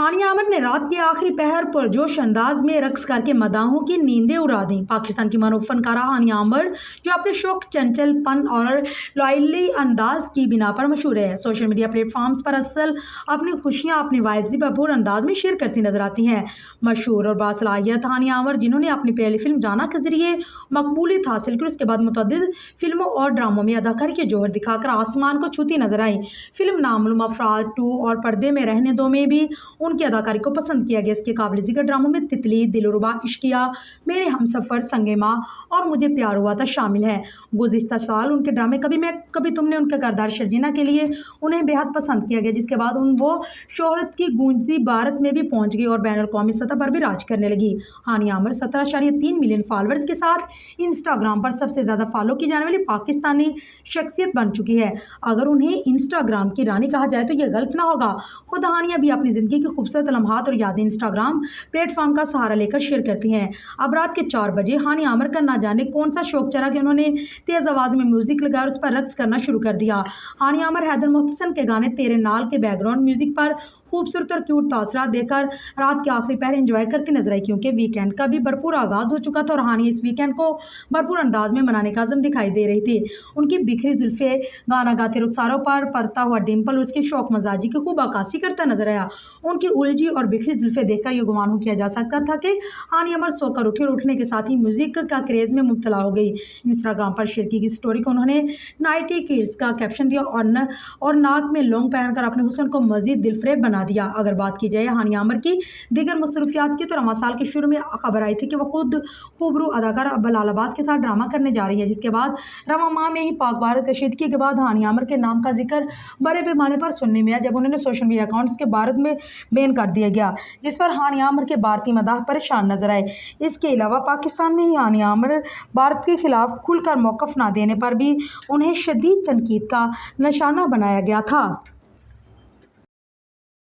हानिया आमर ने रात के आखिरी पहर पर जोश अंदाज में रक्स करके मदाहों की नींदें उड़ा दी। पाकिस्तान की मारूफ फनकारा हानिया आमर जो अपने शौक, चंचलपन और लॉयली अंदाज की बिना पर मशहूर है, सोशल मीडिया प्लेटफॉर्म्स पर असल अपनी खुशियां अपनी वायदी भरपूर अंदाज में शेयर करती नजर आती हैं। मशहूर और बासलाहियत हानिया आमर, जिन्होंने अपनी पहली फिल्म जाना के जरिए मकबूलियत हासिल की, उसके बाद मुतअद्दिद फिल्मों और ड्रामों में अदाकारी के जौहर दिखाकर आसमान को छूती नजर आई। फिल्म नामालूम अफराद 2 और पर्दे में रहने दो में भी उनकी अदाकारी को पसंद किया गया। इसके काबिल जिक्र ड्रामों में तितली, दिलरुबा, इश्किया, मेरे हमसफर, संगे माँ और मुझे प्यार हुआ था शामिल है। गुज़िश्ता साल उनके ड्रामे कभी मैं कभी तुमने उनके किरदार शर्जीना के लिए उन्हें बेहद पसंद किया गया, जिसके बाद वो शोहरत की गूंजती भारत में भी पहुंच गई और बैनुल कौमी सतह पर भी राज करने लगी। हानिया आमर 17.3 मिलियन फॉलोअर्स के साथ इंस्टाग्राम पर सबसे ज़्यादा फॉलो की जाने वाली पाकिस्तानी शख्सियत बन चुकी है। अगर उन्हें इंस्टाग्राम की रानी कहा जाए तो यह गलत ना होगा। खुद हानिया भी अपनी ज़िंदगी की खूबसूरत लम्हात और यादें इंस्टाग्राम प्लेटफॉर्म का सहारा लेकर शेयर करती हैं। अब रात के 4 बजे हानिया आमर का ना जाने कौन सा शौक चढ़ा कि उन्होंने तेज़ आवाज़ में म्यूजिक लगाया और उस पर रक्स करना शुरू कर दिया। हानिया आमर हैदर मोहतसिन के गाने तेरे नाल के बैकग्राउंड म्यूजिक पर खूबसूरत और क्यूट तासरात देकर रात के आखिरी पहर एंजॉय करती नजर आई, क्योंकि वीकेंड का भी भरपूर आगाज हो चुका था और हानिया इस वीकेंड को भरपूर अंदाज में मनाने का आज़म दिखाई दे रही थी। उनकी बिखरी जुल्फे, गाना गाते रुखसारों पर पड़ता हुआ डिम्पल उसके शौक मजाजी की खूब अक्कासी करता नजर आया। उनकी उलझी और बिखरी जुल्फे देखकर यह गुमान हो किया जा सकता था कि हानिया आमर सोकर उठी और उठने के साथ ही म्यूजिक का क्रेज में मुब्तला हो गई। इंस्टाग्राम पर शेयर की गई स्टोरी को उन्होंने 90 किड्स का कैप्शन दिया और नाक में लौंग पहनकर अपने हुस्न को मजीद दिलफरेब बना दिया। अगर बात की जाए हानिया आमर की दीगर मसरूफियात की, तो रवां साल के शुरू में खबर आई थी कि वह खुद खूबरू अदाकार बलाल अब्बास के साथ ड्रामा करने जा रही है, जिसके बाद रवां माह में ही पाक भारत कशीदगी के बाद हानिया आमर के नाम का जिक्र बड़े पैमाने पर सुनने में आया, जब उन्होंने सोशल मीडिया अकाउंट्स के भारत में बैन कर दिया गया, जिस पर हानिया आमर के भारतीय मदाह परेशान नजर आए। इसके अलावा पाकिस्तान में ही हानिया आमर भारत के खिलाफ खुलकर मौक़िफ़ न देने पर भी उन्हें शदीद तनकीद का निशाना बनाया गया था।